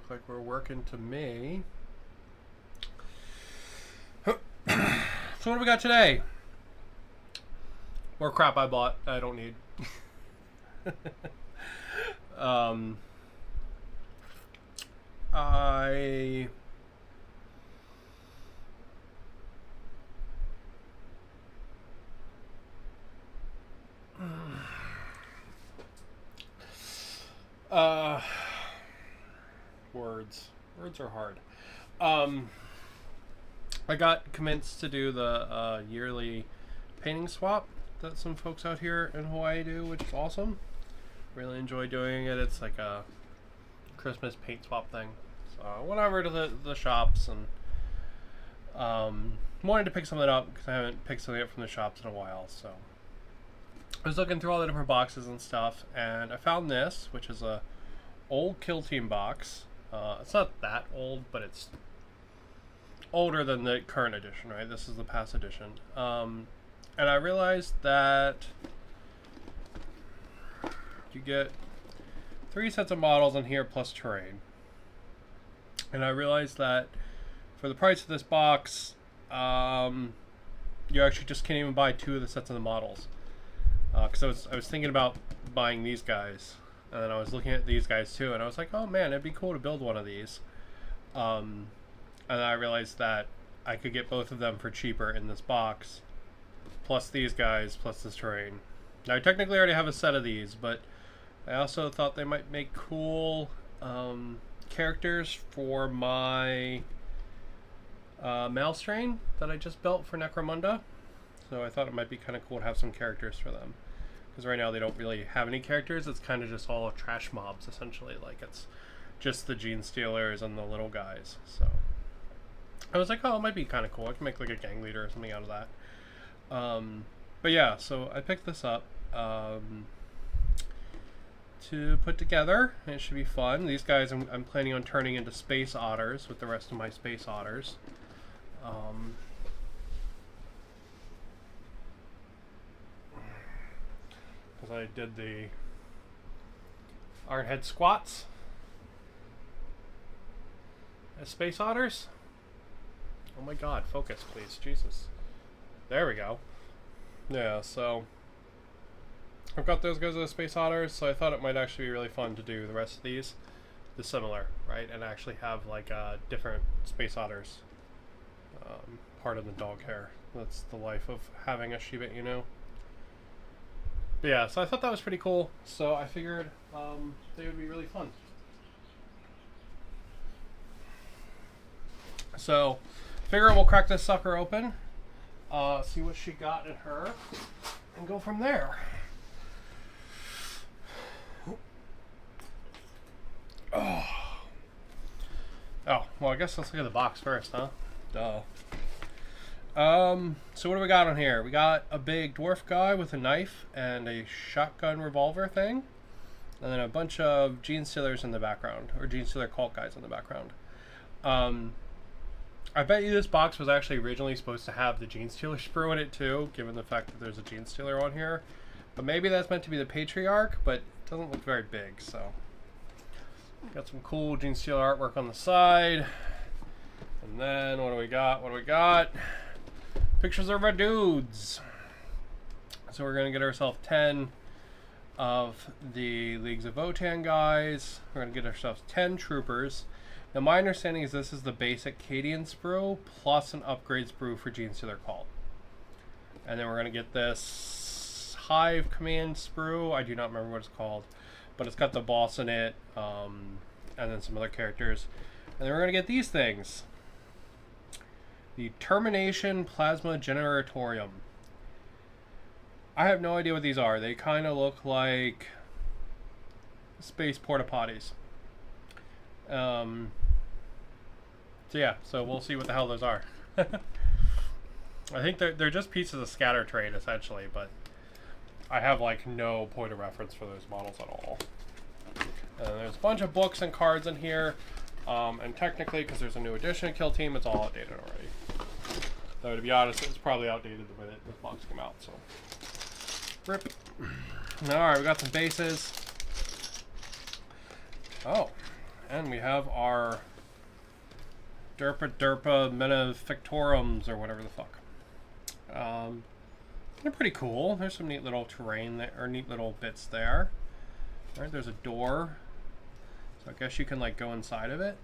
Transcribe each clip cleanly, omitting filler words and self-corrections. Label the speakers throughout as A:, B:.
A: look like we're working to me. So what do we got today? More crap I bought I don't need. Words are hard. I got convinced to do the yearly painting swap that some folks out here in Hawaii do, which is awesome. Really enjoy doing it. It's like a Christmas paint swap thing. So I went over to the shops and wanted to pick something up because I haven't picked something up from the shops in a while. So I was looking through all the different boxes and stuff, and I found this, which is a old Kill Team box. It's not that old, but it's older than the current edition, right? This is the past edition. And I realized that you get 3 sets of models in here plus terrain. And I realized that for the price of this box, you actually just can't even buy 2 of the sets of the models. Because I was thinking about buying these guys, and then I was looking at these guys too, and I was like, oh man, it'd be cool to build one of these. And I realized that I could get both of them for cheaper in this box, plus these guys, plus this terrain. Now I technically already have a set of these, but I also thought they might make cool characters for my Malstrain that I just built for Necromunda. So I thought it might be kind of cool to have some characters for them. Because right now they don't really have any characters. It's kind of just all trash mobs, essentially. Like, it's just the Gene Stealers and the little guys. So I was like, oh, it might be kind of cool. I can make like a gang leader or something out of that. But yeah, so I picked this up to put together. It should be fun. These guys I'm planning on turning into space otters with the rest of my space otters. Because I did the Ironhead squats as space otters. Oh my god, focus please, Jesus. There we go. Yeah, so I've got those guys as space otters, so I thought it might actually be really fun to do the rest of these similar, right? And actually have like different space otters part of the dog hair. That's the life of having a Shiba Inu. But yeah, so I thought that was pretty cool, so I figured they would be really fun. So, figure we'll crack this sucker open, see what she got in her, and go from there. Oh, well, I guess let's look at the box first, huh? Duh. So what do we got on here? We got a big dwarf guy with a knife and a shotgun revolver thing. And then a bunch of Gene Stealers in the background, or Gene Stealer cult guys in the background. I bet you this box was actually originally supposed to have the Gene Stealer sprue in it too, given the fact that there's a Gene Stealer on here. But maybe that's meant to be the Patriarch, but it doesn't look very big, so. Got some cool Gene Stealer artwork on the side. And then, what do we got? What do we got? Pictures of our dudes. So we're going to get ourselves 10 of the Leagues of Votann guys. We're going to get ourselves 10 troopers. Now my understanding is this is the basic Cadian sprue plus an upgrade sprue for Gene Stealer Cult. And then we're going to get this Hive Command sprue. I do not remember what it's called, but it's got the boss in it, and then some other characters. And then we're going to get these things. The Termination Plasma Generatorium. I have no idea what these are. They kind of look like space porta potties. So yeah, so we'll see what the hell those are. I think they're just pieces of scatter trade essentially, but I have like no point of reference for those models at all. And there's a bunch of books and cards in here, and technically, because there's a new edition of Kill Team, it's all outdated already. Though to be honest, it was probably outdated the minute this box came out, so. Rip. Alright, we got some bases. Oh, And we have our Derpa Manifactorums, or whatever the fuck. They're pretty cool. There's some neat little terrain there, or neat little bits there. Alright, there's a door. So I guess you can like go inside of it.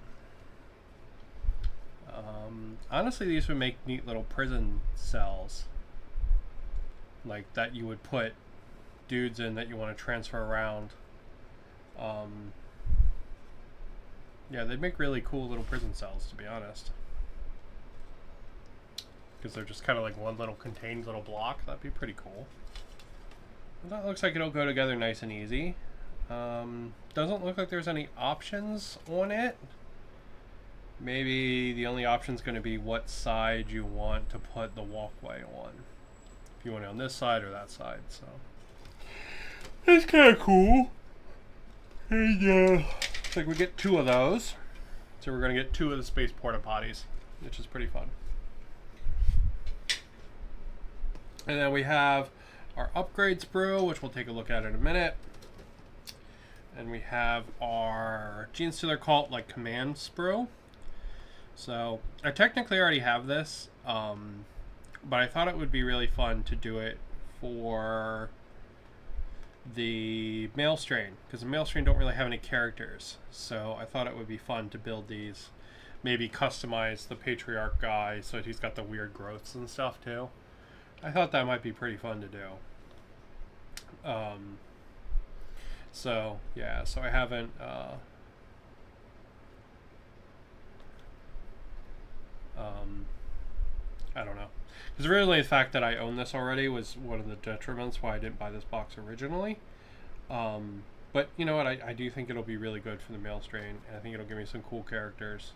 A: Honestly, these would make neat little prison cells. Like that you would put dudes in that you want to transfer around. Yeah, they'd make really cool little prison cells, to be honest. Because they're just kind of like one little contained little block. That'd be pretty cool. That looks like it'll go together nice and easy. Doesn't look like there's any options on it. Maybe the only option is going to be what side you want to put the walkway on. If you want it on this side or that side, so. It's kind of cool. And looks like we get 2 of those. So we're going to get 2 of the space porta potties, which is pretty fun. And then we have our upgrade sprue, which we'll take a look at in a minute. And we have our Genestealer Cult like command sprue. So I technically already have this, but I thought it would be really fun to do it for the male strain, because the male strain don't really have any characters. So I thought it would be fun to build these, maybe customize the patriarch guy so he's got the weird growths and stuff too. I thought that might be pretty fun to do. So yeah, so I haven't I don't know, because really the fact that I own this already was one of the detriments why I didn't buy this box originally. But you know what, I do think it'll be really good for the male strain, and I think it'll give me some cool characters,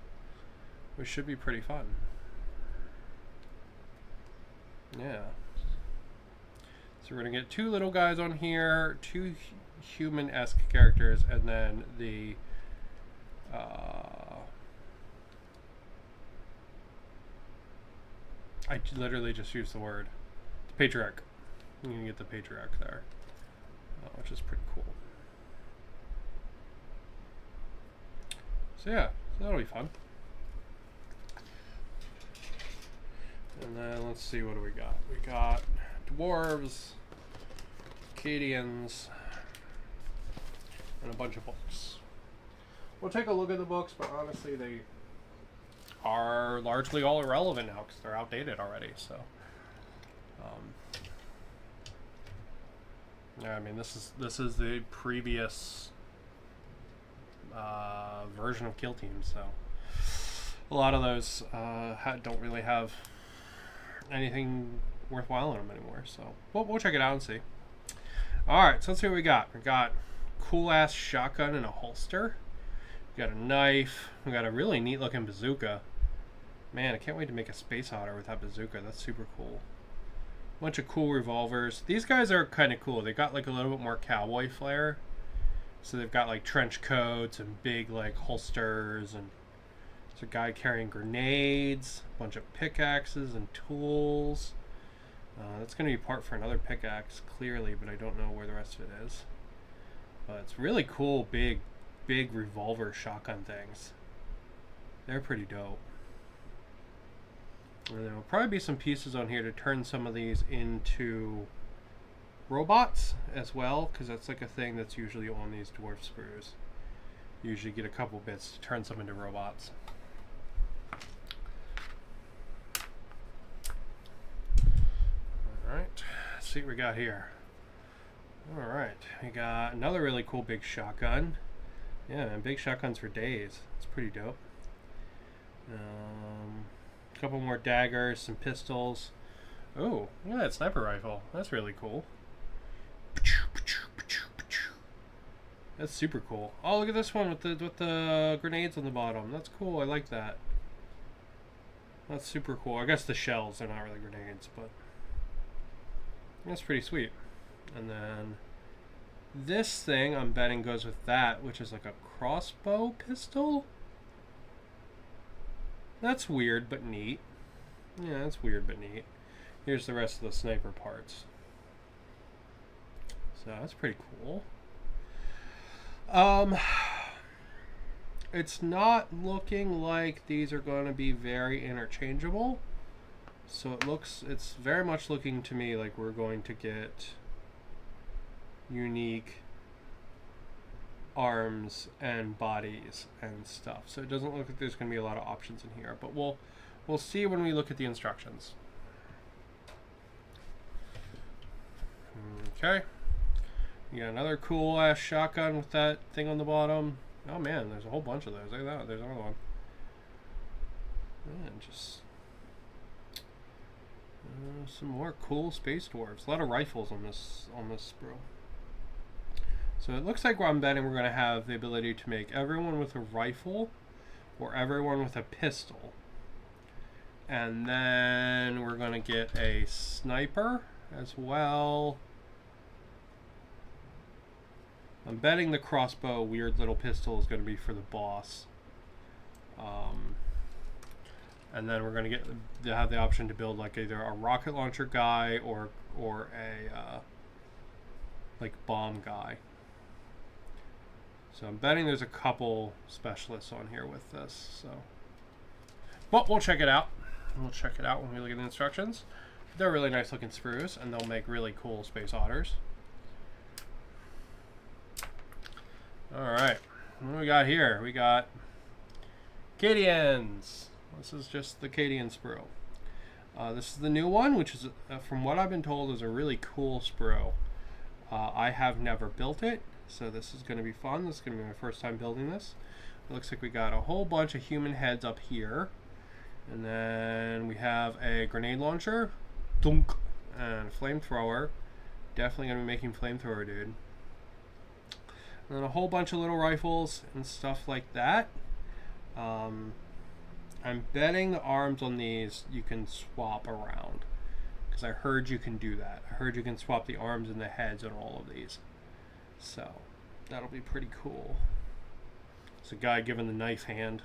A: which should be pretty fun. Yeah. So we're gonna get 2 little guys on here, 2 human-esque characters, and then the I literally just used the word. The patriarch. You can get the patriarch there, which is pretty cool. So yeah, so that'll be fun. And then let's see, what do we got? We got dwarves, Acadians, and a bunch of books. We'll take a look at the books, but honestly they are largely all irrelevant now because they're outdated already. So, yeah, I mean this is the previous version of Kill Team, so a lot of those don't really have anything worthwhile in them anymore. So we'll check it out and see. All right, so let's see what we got. We got cool ass shotgun and a holster. We got a knife. We got a really neat looking bazooka. Man, I can't wait to make a space otter with that bazooka. That's super cool. Bunch of cool revolvers. These guys are kind of cool. They got like a little bit more cowboy flair. So they've got like trench coats and big like holsters, and there's a guy carrying grenades, a bunch of pickaxes and tools. That's going to be part for another pickaxe, clearly, but I don't know where the rest of it is. But it's really cool, big revolver shotgun things. They're pretty dope. And there will probably be some pieces on here to turn some of these into robots as well, because that's like a thing that's usually on these dwarf sprues. You usually get a couple bits to turn some into robots. Alright, let's see what we got here. Alright, we got another really cool big shotgun. Yeah, man, big shotguns for days. It's pretty dope. A couple more daggers, some pistols. Oh, look at that sniper rifle. That's really cool. That's super cool. Oh, look at this one with the grenades on the bottom. That's cool. I like that. That's super cool. I guess the shells are not really grenades, but that's pretty sweet. And then this thing, I'm betting, goes with that, which is like a crossbow pistol. That's weird, but neat. Yeah, that's weird, but neat. Here's the rest of the sniper parts. So that's pretty cool. It's not looking like these are going to be very interchangeable. So it's very much looking to me like we're going to get unique arms and bodies and stuff. So it doesn't look like there's going to be a lot of options in here, but we'll see when we look at the instructions. Okay. You got another cool ass shotgun with that thing on the bottom. Oh man, there's a whole bunch of those. Look at that. There's another one. And just some more cool space dwarves. A lot of rifles on this sprue. So it looks like I'm betting we're going to have the ability to make everyone with a rifle or everyone with a pistol. And then we're going to get a sniper as well. I'm betting the crossbow weird little pistol is going to be for the boss. And then we're going to have the option to build like either a rocket launcher guy or a like bomb guy. So I'm betting there's a couple specialists on here with this. So, but we'll check it out. We'll check it out when we look at the instructions. They're really nice looking sprues, and they'll make really cool space otters. All right, what do we got here? We got Cadians. This is just the Cadian sprue. This is the new one, which is, from what I've been told, is a really cool sprue. I have never built it, so this is going to be fun. This is going to be my first time building this. It looks like we got a whole bunch of human heads up here. And then we have a grenade launcher, dunk, and a flamethrower. Definitely going to be making flamethrower, dude. And then a whole bunch of little rifles and stuff like that. I'm betting the arms on these you can swap around, because I heard you can do that. I heard you can swap the arms and the heads on all of these. So that'll be pretty cool. It's a guy giving the knife hand.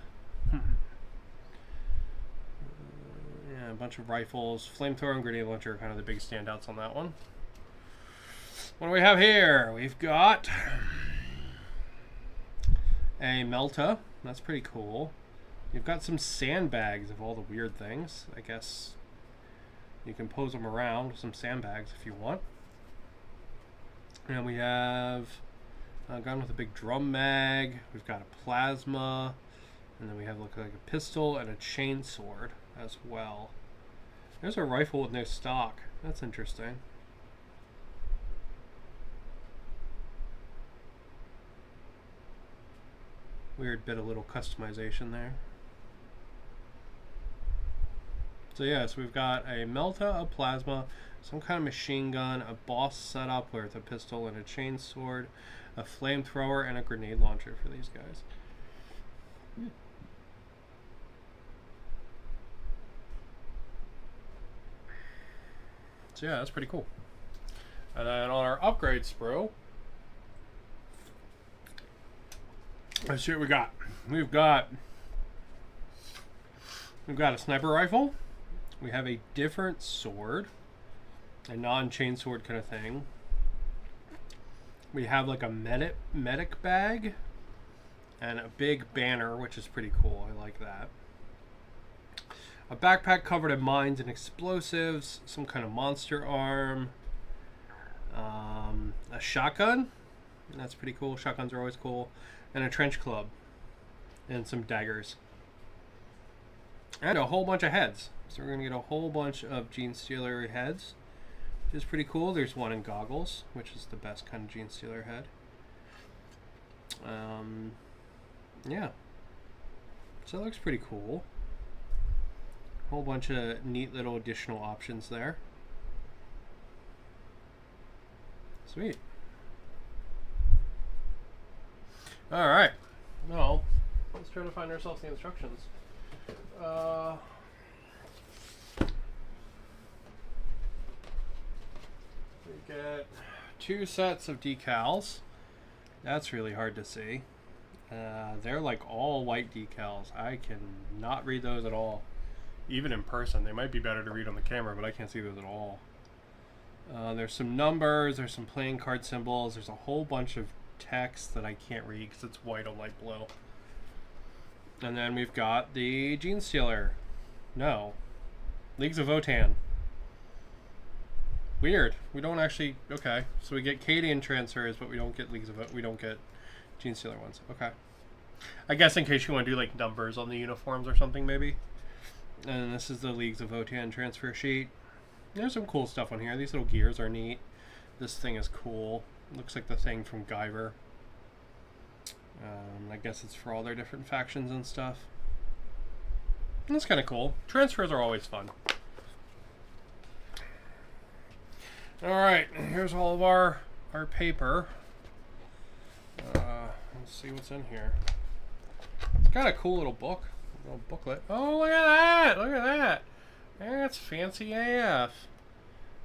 A: Yeah, a bunch of rifles. Flamethrower and grenade launcher are kind of the big standouts on that one. What do we have here? We've got a Melta. That's pretty cool. You've got some sandbags of all the weird things. I guess you can pose them around with some sandbags if you want. And we have a gun with a big drum mag. We've got a plasma. And then we have like a pistol and a chainsword as well. There's a rifle with no stock. That's interesting. Weird bit of little customization there. So yeah, so we've got a Melta, a plasma, some kind of machine gun, a boss setup with a pistol and a chainsword, a flamethrower, and a grenade launcher for these guys. So yeah, that's pretty cool. And then on our upgrade sprue, let's see what we got. We've got a sniper rifle. We have a different sword, a non-chainsword kind of thing. We have like a medic bag and a big banner, which is pretty cool. I like that. A backpack covered in mines and explosives, some kind of monster arm, a shotgun. That's pretty cool. Shotguns are always cool. And a trench club. And some daggers. And a whole bunch of heads. So we're going to get a whole bunch of Genestealer heads, which is pretty cool. There's one in goggles, which is the best kind of Genestealer head. Yeah. So that looks pretty cool. Whole bunch of neat little additional options there. Sweet. All right. Well, let's try to find ourselves the instructions. We get 2 sets of decals. That's really hard to see. They're like all white decals. I can not read those at all. Even in person. They might be better to read on the camera, but I can't see those at all. There's some numbers. There's some playing card symbols. There's a whole bunch of text that I can't read because it's white on light blue. And then we've got the Gene Stealer. No. Leagues of Votan. Weird. We don't actually... Okay. So we get Cadian transfers, but we don't get we don't get Gene Stealer ones. Okay. I guess in case you want to do like numbers on the uniforms or something, maybe. And this is the Leagues of Votan transfer sheet. There's some cool stuff on here. These little gears are neat. This thing is cool. Looks like the thing from Guyver. I guess it's for all their different factions and stuff. That's kind of cool. Transfers are always fun. Alright, here's all of our paper. Let's see what's in here. It's got a cool little book. Little booklet. Oh, look at that! Look at that! That's fancy AF.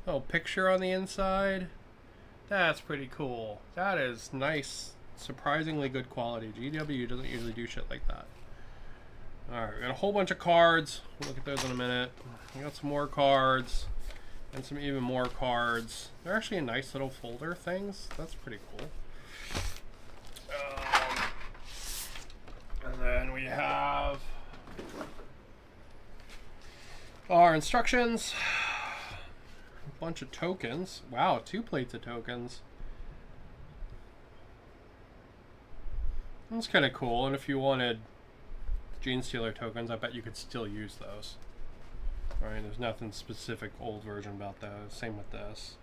A: Little picture on the inside. That's pretty cool. That is nice. Surprisingly good quality. GW doesn't usually do shit like that. Alright, we got a whole bunch of cards. We'll look at those in a minute. We got some more cards. And some even more cards. They're actually nice little folder things. That's pretty cool. And then we have our instructions. A bunch of tokens. Wow, 2 plates of tokens. That's kind of cool. And if you wanted Gene Stealer tokens, I bet you could still use those. Alright, there's nothing specific old version about those. Same with this.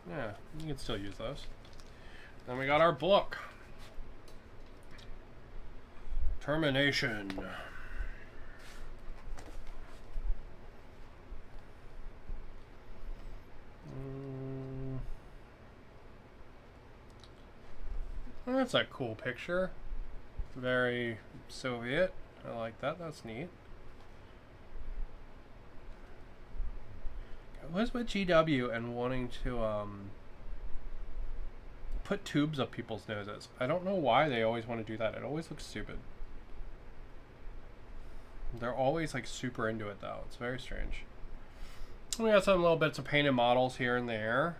A: Yeah, you can still use those. Then we got our book. Termination. That's a cool picture. Very Soviet. I like that. That's neat. What's with GW and wanting to put tubes up people's noses? I don't know why they always want to do that. It always looks stupid. They're always like super into it though. It's very strange. We got some little bits of painted models here and there.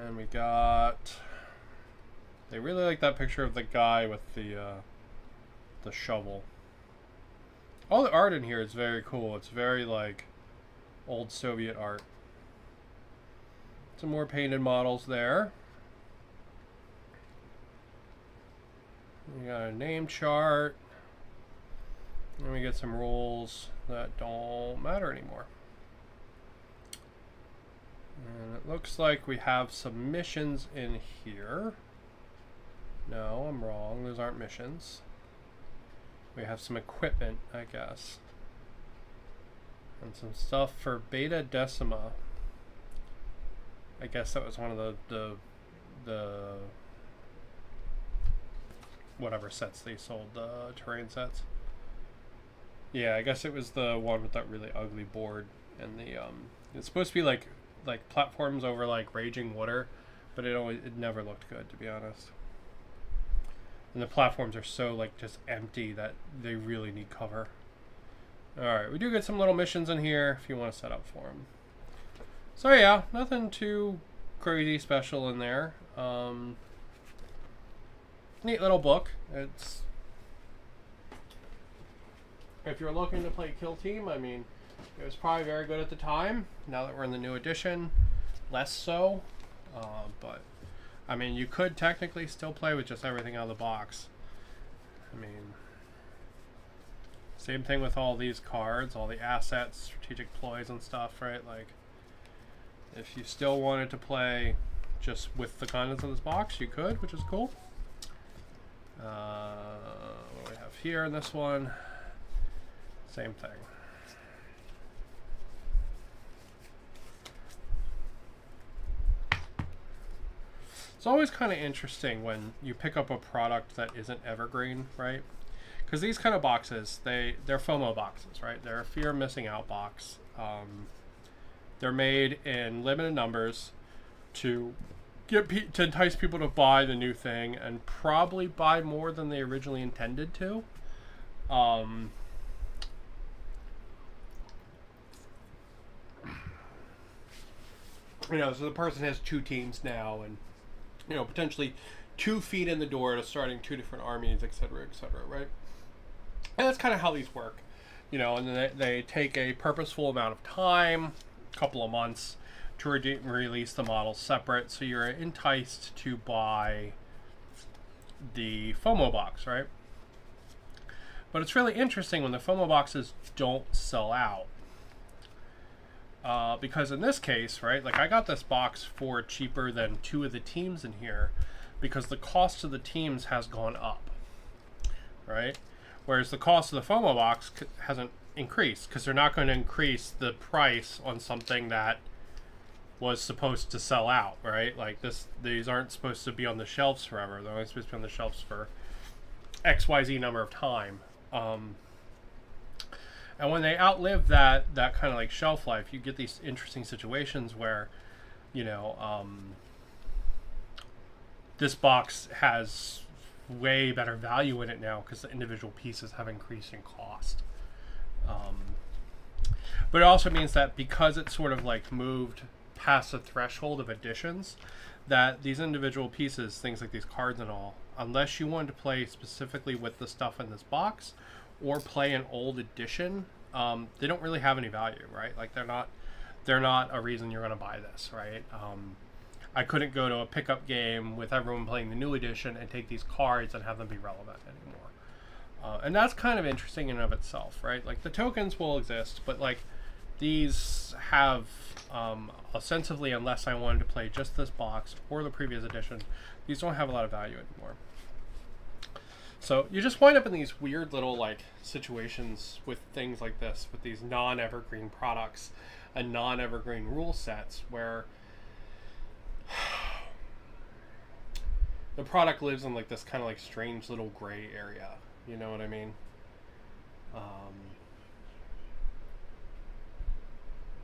A: And we got... They really like that picture of the guy with the shovel. All the art in here is very cool. It's very like old Soviet art. Some more painted models there. We got a name chart. And we get some rules that don't matter anymore. And it looks like we have some missions in here. No, I'm wrong. Those aren't missions. We have some equipment, I guess. And some stuff for Beta Decima. I guess that was one of the whatever sets they sold, the terrain sets. Yeah, I guess it was the one with that really ugly board and the it's supposed to be like platforms over like raging water, but it never looked good, to be honest. And the platforms are so like just empty that they really need cover. Alright, we do get some little missions in here if you want to set up for them. So yeah, nothing too crazy special in there. Neat little book. It's... If you're looking to play Kill Team, I mean, it was probably very good at the time. Now that we're in the new edition, less so. But... I mean, you could technically still play with just everything out of the box. I mean, same thing with all these cards, all the assets, strategic ploys and stuff, right? Like, if you still wanted to play just with the contents of this box, you could, which is cool. What do we have here in this one? Same thing. It's always kind of interesting when you pick up a product that isn't evergreen, right? Because these kind of boxes, they're FOMO boxes, right? They're a fear of missing out box. They're made in limited numbers to to entice people to buy the new thing and probably buy more than they originally intended to. You know, so the person has 2 teams now, and you know, potentially 2 feet in the door to starting 2 different armies, etc., right? And that's kind of how these work, you know. And then they take a purposeful amount of time, a couple of months, to release the models separate, so you're enticed to buy the FOMO box, right? But it's really interesting when the FOMO boxes don't sell out. Because in this case, right, like I got this box for cheaper than 2 of the teams in here because the cost of the teams has gone up, right? Whereas the cost of the FOMO box hasn't increased because they're not going to increase the price on something that was supposed to sell out, right? Like these aren't supposed to be on the shelves forever. They're only supposed to be on the shelves for XYZ number of time. And when they outlive that kind of like shelf life, you get these interesting situations where, you know, this box has way better value in it now because the individual pieces have increased in cost. But it also means that because it's sort of like moved past the threshold of editions, that these individual pieces, things like these cards and all, unless you wanted to play specifically with the stuff in this box or play an old edition, they don't really have any value, right? Like they're not a reason you're going to buy this, right? I couldn't go to a pickup game with everyone playing the new edition and take these cards and have them be relevant anymore. And that's kind of interesting in and of itself, right? Like the tokens will exist, but like these have ostensibly, unless I wanted to play just this box or the previous edition, these don't have a lot of value anymore. So you just wind up in these weird little like situations with things like this, with these non-evergreen products and non-evergreen rule sets where the product lives in like this kind of like strange little gray area. You know what I mean?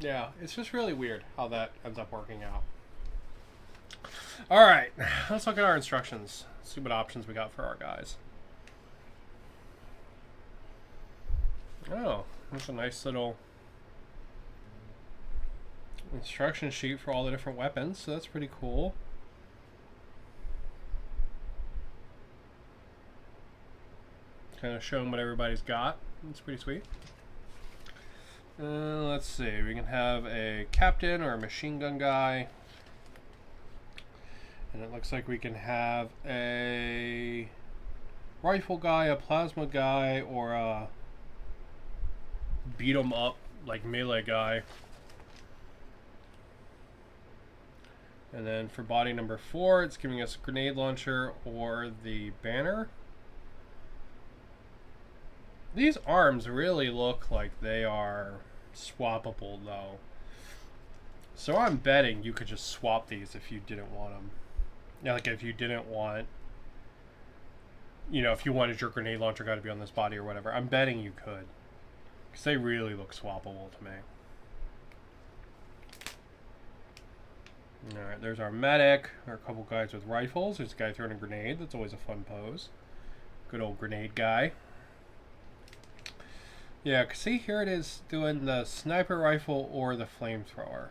A: Yeah, it's just really weird how that ends up working out. All right, let's look at our instructions. See what options we got for our guys. Oh, that's a nice little instruction sheet for all the different weapons, so that's pretty cool. Kind of showing what everybody's got. It's pretty sweet. Let's see, we can have a captain or a machine gun guy. And it looks like we can have a rifle guy, a plasma guy, or a beat 'em up like melee guy. And then for body number 4, it's giving us a grenade launcher or the banner. These arms really look like they are swappable though. So I'm betting you could just swap these if you didn't want them. Yeah, like if you didn't want, you know, if you wanted your grenade launcher guy to be on this body or whatever, I'm betting you could. Because they really look swappable to me. Alright, there's our medic. There are a couple guys with rifles. There's a guy throwing a grenade. That's always a fun pose. Good old grenade guy. Yeah, see, here it is doing the sniper rifle or the flamethrower.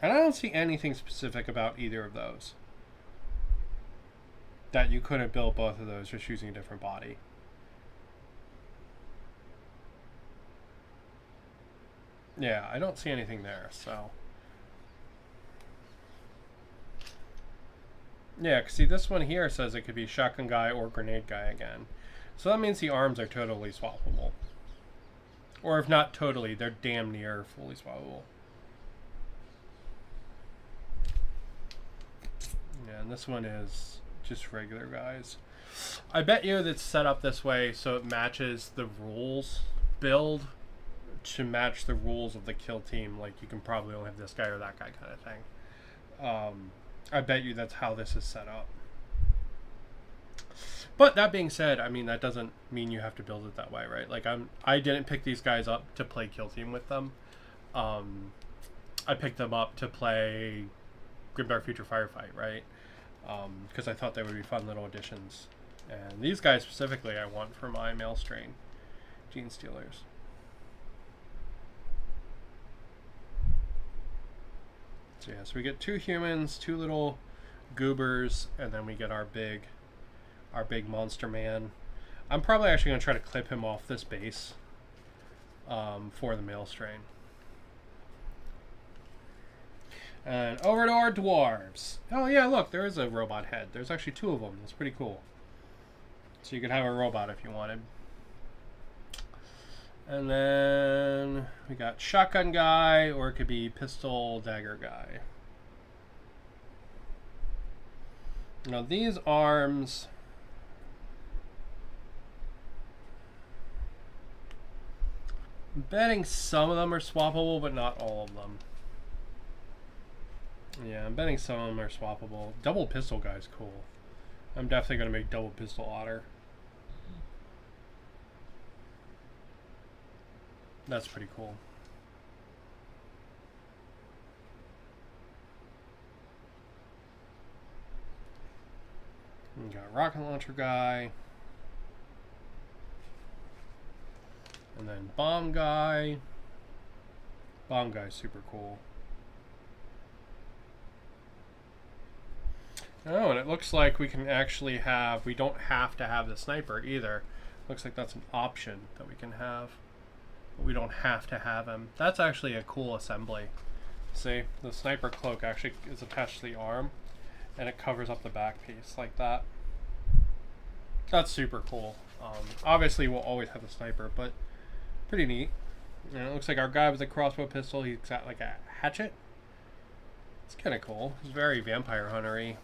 A: And I don't see anything specific about either of those. That you couldn't build both of those just using a different body. Yeah, I don't see anything there, so. Yeah, because see, this one here says it could be shotgun guy or grenade guy again. So that means the arms are totally swappable. Or if not totally, they're damn near fully swappable. Yeah, and this one is just regular guys. I bet you that it's set up this way so it matches the rules build to match the rules of the kill team. Like you can probably only have this guy or that guy kind of thing. I bet you that's how this is set up. But that being said, I mean, that doesn't mean you have to build it that way, right? Like I didn't pick these guys up to play kill team with them. I picked them up to play Grimdark Future Firefight, right? Because I thought they would be fun little additions. And these guys specifically I want for my male strain Gene Stealers. So yeah, so we get 2 humans, 2 little goobers, and then we get our big monster man. I'm probably actually going to try to clip him off this base for the mail strain. And over to our dwarves. Oh yeah, look, there is a robot head. There's actually 2 of them. That's pretty cool. So you could have a robot if you wanted. And then we got shotgun guy, or it could be pistol dagger guy. Now these arms, I'm betting some of them are swappable, but not all of them. Yeah, I'm betting some of them are swappable. Double pistol guy's cool. I'm definitely going to make double pistol otter. That's pretty cool. We got rocket launcher guy. And then bomb guy. Bomb guy's super cool. Oh, and it looks like we can actually have, we don't have to have the sniper either. Looks like that's an option that we can have. But we don't have to have him. That's actually a cool assembly. See, the sniper cloak actually is attached to the arm, and it covers up the back piece like that. That's super cool. Obviously, we'll always have the sniper, but pretty neat. And it looks like our guy with a crossbow pistol, he's got like a hatchet. It's kind of cool. It's very vampire hunter-y.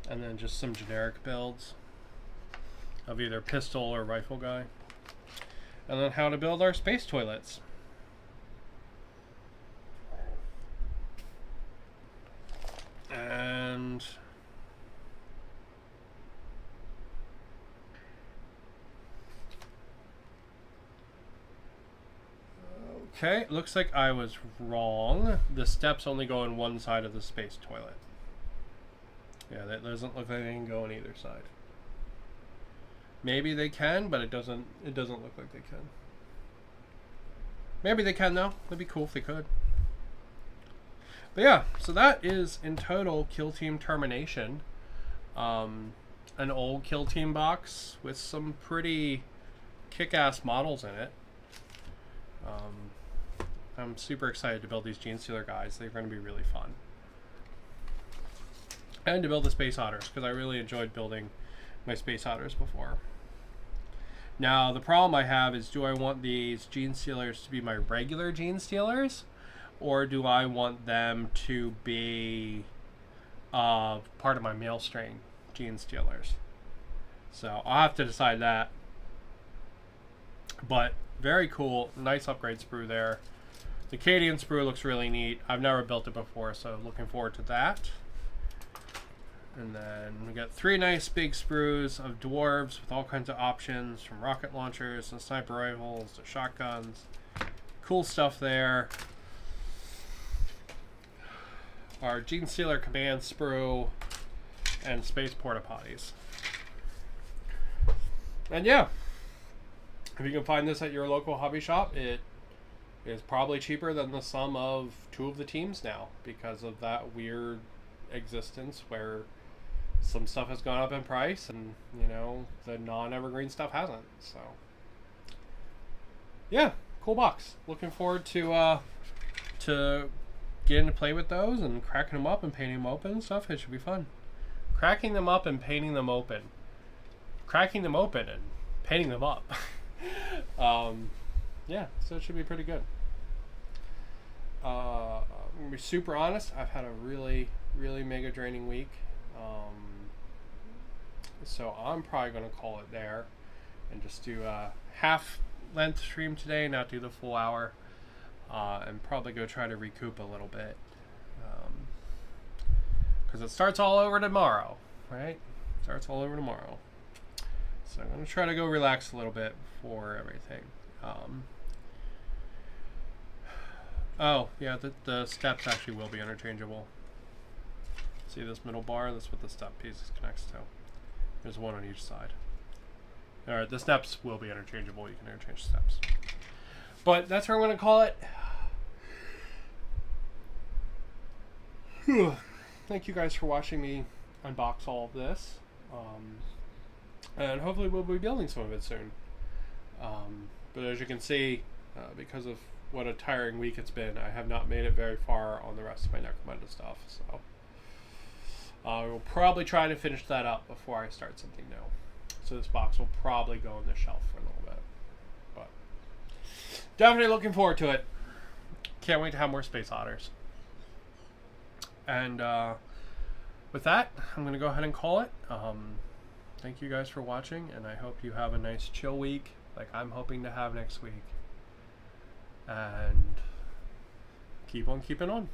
A: And then just some generic builds of either pistol or rifle guy. And then how to build our space toilets. And okay, looks like I was wrong. The steps only go on one side of the space toilet. Yeah, that doesn't look like they can go on either side. Maybe they can, but it doesn't look like they can. Maybe they can though. That'd be cool if they could. But yeah, so that is in total Kill Team Termination. An old Kill Team box with some pretty kick-ass models in it. I'm super excited to build these Gene Stealer guys. They're going to be really fun. And to build the Space Otters, because I really enjoyed building my Space Otters before. Now, the problem I have is, do I want these Gene Stealers to be my regular Gene Stealers? Or do I want them to be part of my male strain Gene Stealers? So, I'll have to decide that. But, very cool. Nice upgrade sprue there. The Cadian sprue looks really neat. I've never built it before, so looking forward to that. And then we got 3 nice big sprues of dwarves with all kinds of options, from rocket launchers and sniper rifles to shotguns. Cool stuff there. Our Gene Stealer command sprue and space porta potties. And yeah, if you can find this at your local hobby shop, it is probably cheaper than the sum of 2 of the teams now, because of that weird existence where some stuff has gone up in price and, you know, the non-evergreen stuff hasn't. So yeah, cool box. Looking forward to getting to play with those and cracking them up and painting them open and stuff. It should be fun. Cracking them up and painting them open. Cracking them open and painting them up. Yeah, so it should be pretty good. I'm gonna be super honest. I've had a really mega draining week. So I'm probably going to call it there and just do a half length stream today, not do the full hour, and probably go try to recoup a little bit, because it starts all over tomorrow, right? It starts all over tomorrow. So I'm going to try to go relax a little bit before everything. Oh yeah, the steps actually will be interchangeable. See this middle bar? That's what the step piece connects to. There's one on each side. Alright, the steps will be interchangeable. You can interchange steps. But that's what I'm going to call it. Thank you guys for watching me unbox all of this. And hopefully we'll be building some of it soon. But as you can see, because of what a tiring week it's been, I have not made it very far on the rest of my Necromunda stuff. So we'll probably try to finish that up before I start something new. So this box will probably go on the shelf for a little bit. But definitely looking forward to it. Can't wait to have more Space Otters. And with that, I'm going to go ahead and call it. Thank you guys for watching, and I hope you have a nice chill week like I'm hoping to have next week. And keep on keeping on.